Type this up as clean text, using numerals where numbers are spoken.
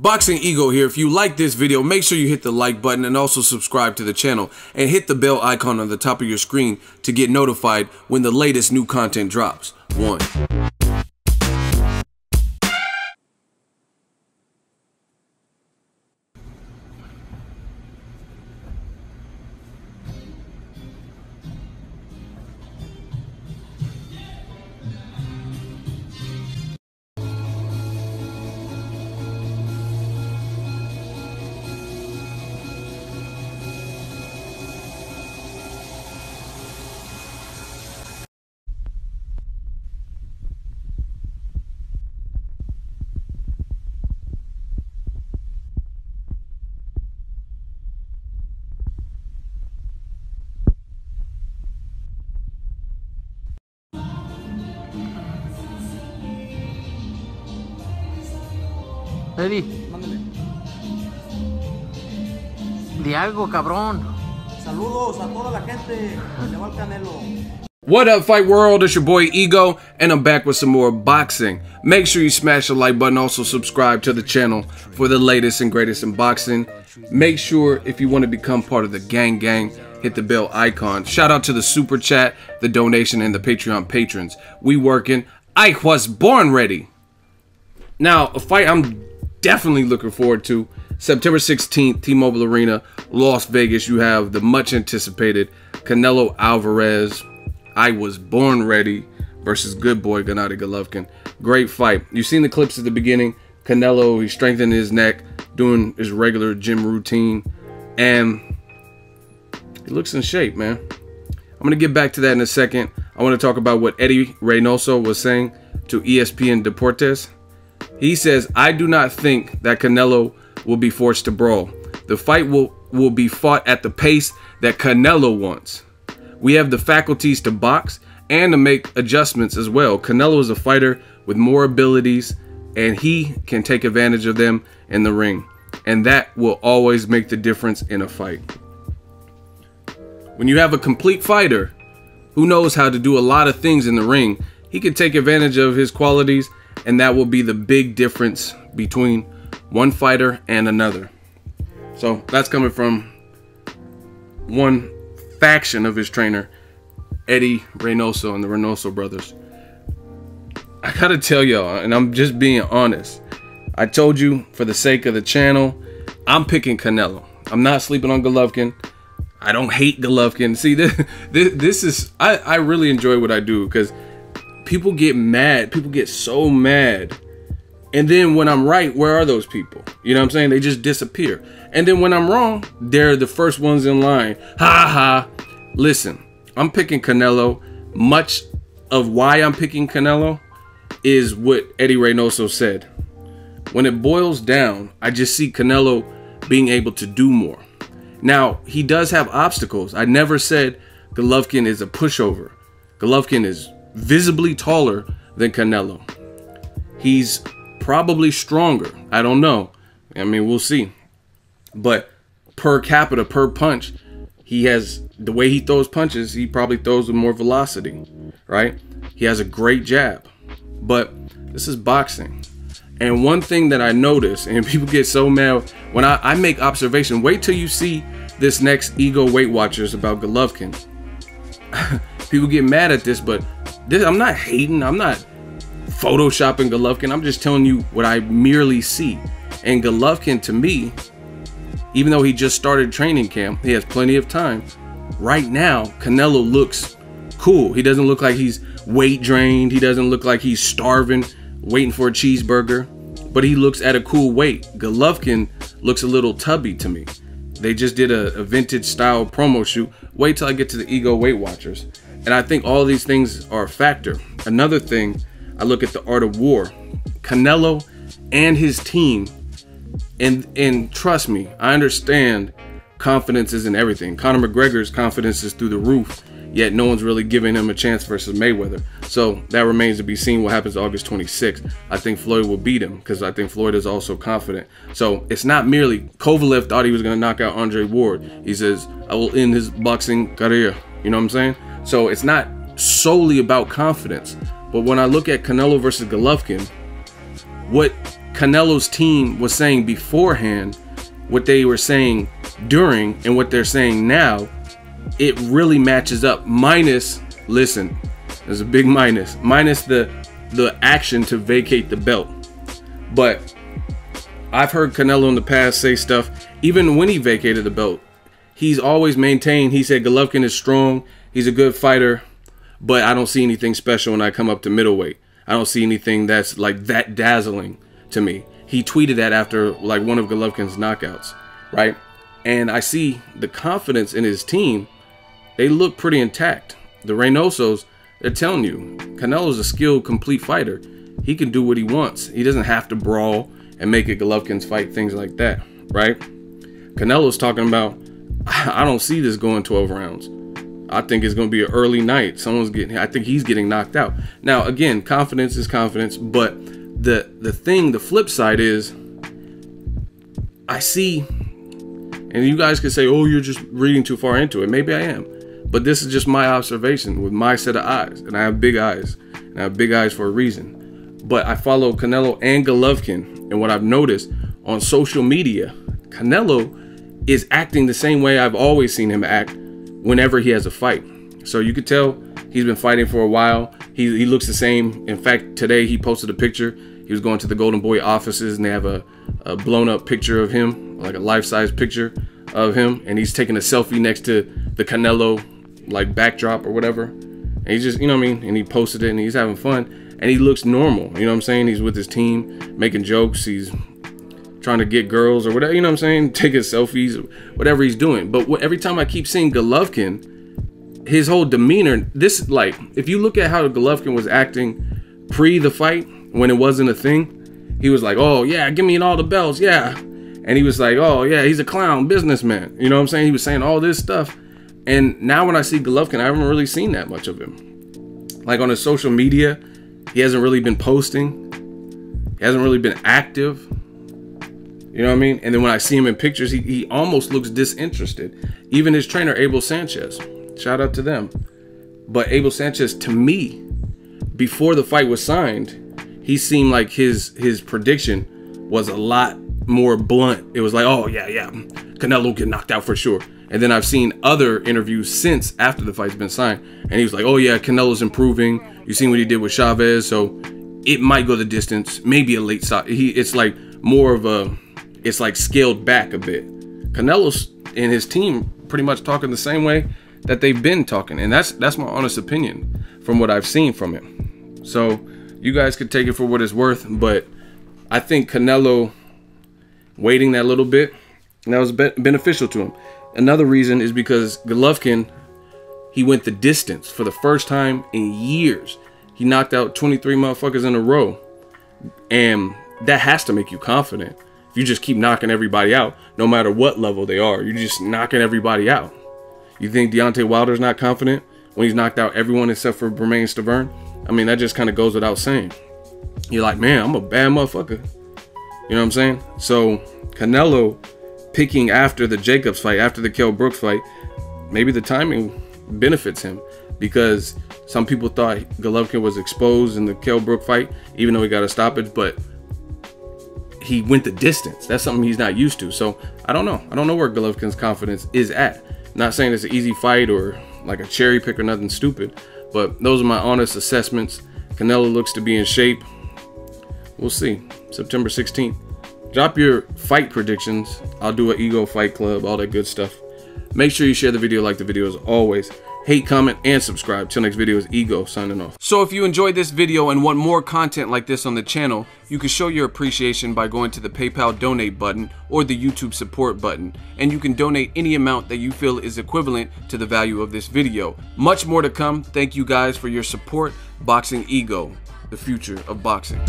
Boxingego here. If you like this video, make sure you hit the like button and also subscribe to the channel and hit the bell icon on the top of your screen to get notified when the latest new content drops. 1. Eddie, Mándale. di algo, cabrón. Saludos a toda la gente. Le va al Canelo. What up, Fight World? It's your boy Ego, and I'm back with some more boxing. Make sure you smash the like button. Also subscribe to the channel for the latest and greatest in boxing. Make sure, if you want to become part of the gang, hit the bell icon. Shout out to the super chat, the donation, and the Patreon patrons. We working. I was born ready. Now, a fight I'm definitely looking forward to. September 16th, T-Mobile Arena, Las Vegas. You have the much anticipated Canelo Alvarez. I was born ready versus good boy Gennady Golovkin. Great fight. You've seen the clips at the beginning. Canelo, he's strengthening his neck, doing his regular gym routine, and he looks in shape, man. I'm going to get back to that in a second. I want to talk about what Eddie Reynoso was saying to ESPN Deportes. He says, I do not think that Canelo will be forced to brawl. The fight will be fought at the pace that Canelo wants. We have the faculties to box and to make adjustments as well. Canelo is a fighter with more abilities, and he can take advantage of them in the ring. And that will always make the difference in a fight. When you have a complete fighter who knows how to do a lot of things in the ring, he can take advantage of his qualities, and that will be the big difference between one fighter and another. So that's coming from one faction of his trainer, Eddie Reynoso and the Reynoso brothers. I gotta tell y'all, and I'm just being honest, I told you for the sake of the channel, I'm picking Canelo. I'm not sleeping on Golovkin. I don't hate Golovkin. See, this is, I really enjoy what I do, because people get mad. People get so mad. And then when I'm right, where are those people? You know what I'm saying? They just disappear. And then when I'm wrong, they're the first ones in line. Ha ha. Listen, I'm picking Canelo. Much of why I'm picking Canelo is what Eddie Reynoso said. When it boils down, I just see Canelo being able to do more. Now, he does have obstacles. I never said Golovkin is a pushover. Golovkin is visibly taller than Canelo. He's probably stronger. I don't know. I mean, we'll see. But per capita, per punch, he has, the way he throws punches, he probably throws with more velocity, right? He has a great jab. But this is boxing. And one thing that I notice, and people get so mad when I make observation, wait till you see this next Ego Weight Watchers about Golovkin. People get mad at this, but I'm not hating. I'm not photoshopping Golovkin. I'm just telling you what I merely see. And Golovkin, to me, even though he just started training camp, he has plenty of time. Right now, Canelo looks cool. He doesn't look like he's weight drained. He doesn't look like he's starving, waiting for a cheeseburger. But he looks at a cool weight. Golovkin looks a little tubby to me. They just did a vintage style promo shoot. Wait till I get to the Ego Weight Watchers. And I think all these things are a factor. Another thing, I look at the art of war. Canelo and his team, and trust me, I understand confidence isn't everything. Conor McGregor's confidence is through the roof, yet no one's really giving him a chance versus Mayweather. So that remains to be seen what happens August 26th. I think Floyd will beat him because I think Floyd is also confident. So it's not merely, Kovalev thought he was going to knock out Andre Ward. He says, I will end his boxing career. You know what I'm saying? So it's not solely about confidence. But when I look at Canelo versus Golovkin, what Canelo's team was saying beforehand, what they were saying during, and what they're saying now, it really matches up. Minus, listen, there's a big minus the action to vacate the belt. But I've heard Canelo in the past say stuff, even when he vacated the belt, he's always maintained, he said Golovkin is strong, he's a good fighter, but I don't see anything special when I come up to middleweight. I don't see anything that's like that dazzling to me. He tweeted that after like one of Golovkin's knockouts, right? And I see the confidence in his team. They look pretty intact. The Reynosos, they're telling you, Canelo's a skilled, complete fighter. He can do what he wants. He doesn't have to brawl and make it Golovkin's fight, things like that, right? Canelo's talking about, I don't see this going 12 rounds. I think it's going to be an early night. I think he's getting knocked out. Now, again, confidence is confidence, but the flip side is, I see, and you guys could say, oh, you're just reading too far into it. Maybe I am. But this is just my observation with my set of eyes. And I have big eyes. And I have big eyes for a reason. But I follow Canelo and Golovkin. And what I've noticed on social media, Canelo is acting the same way I've always seen him act whenever he has a fight. So you could tell he's been fighting for a while. He looks the same. In fact, today he posted a picture. He was going to the Golden Boy offices and they have a blown up picture of him, like a life-size picture of him. And he's taking a selfie next to the Canelo like backdrop or whatever. And he just, you know what I mean? And he posted it and he's having fun. And he looks normal, you know what I'm saying? He's with his team, making jokes. He's trying to get girls or whatever, you know what I'm saying? Taking selfies, whatever he's doing. But every time I keep seeing Golovkin, his whole demeanor, this, like, if you look at how Golovkin was acting pre the fight, when it wasn't a thing, he was like, oh yeah, give me all the belts, yeah. And he was like, oh yeah, he's a clown businessman. You know what I'm saying? He was saying all this stuff. And now when I see Golovkin, I haven't really seen that much of him. Like on his social media, he hasn't really been posting. He hasn't really been active. You know what I mean? And then when I see him in pictures, he almost looks disinterested. Even his trainer, Abel Sanchez, shout out to them. But Abel Sanchez, to me, before the fight was signed, he seemed like his prediction was a lot more blunt. It was like, oh yeah, Canelo will get knocked out for sure. And then I've seen other interviews since after the fight's been signed, and he was like, oh yeah, Canelo's improving. You seen what he did with Chavez, so it might go the distance, maybe a late shot. It's like more of a, it's like scaled back a bit. Canelo's and his team pretty much talking the same way that they've been talking, and that's my honest opinion from what I've seen from him. So you guys could take it for what it's worth, but I think Canelo waiting that little bit, and that was beneficial to him. Another reason is because Golovkin, he went the distance for the first time in years. He knocked out 23 motherfuckers in a row. And that has to make you confident. If you just keep knocking everybody out, no matter what level they are, you're just knocking everybody out. You think Deontay Wilder's not confident when he's knocked out everyone except for Bermane Stiverne? I mean, that just kind of goes without saying. You're like, man, I'm a bad motherfucker. You know what I'm saying? So Canelo picking after the Jacobs fight, after the Kell Brooks fight, maybe the timing benefits him, because some people thought Golovkin was exposed in the Kell Brook fight, even though he got a stoppage, but he went the distance. That's something he's not used to. So I don't know. I don't know where Golovkin's confidence is at. Not saying it's an easy fight or like a cherry pick or nothing stupid, but those are my honest assessments. Canelo looks to be in shape. We'll see. September 16th. Drop your fight predictions. I'll do an Ego Fight Club, all that good stuff. Make sure you share the video, like the video as always. Hate, comment, and subscribe. Till next video is Ego signing off. So if you enjoyed this video and want more content like this on the channel, you can show your appreciation by going to the PayPal donate button or the YouTube support button. And you can donate any amount that you feel is equivalent to the value of this video. Much more to come. Thank you guys for your support. Boxingego, the future of boxing.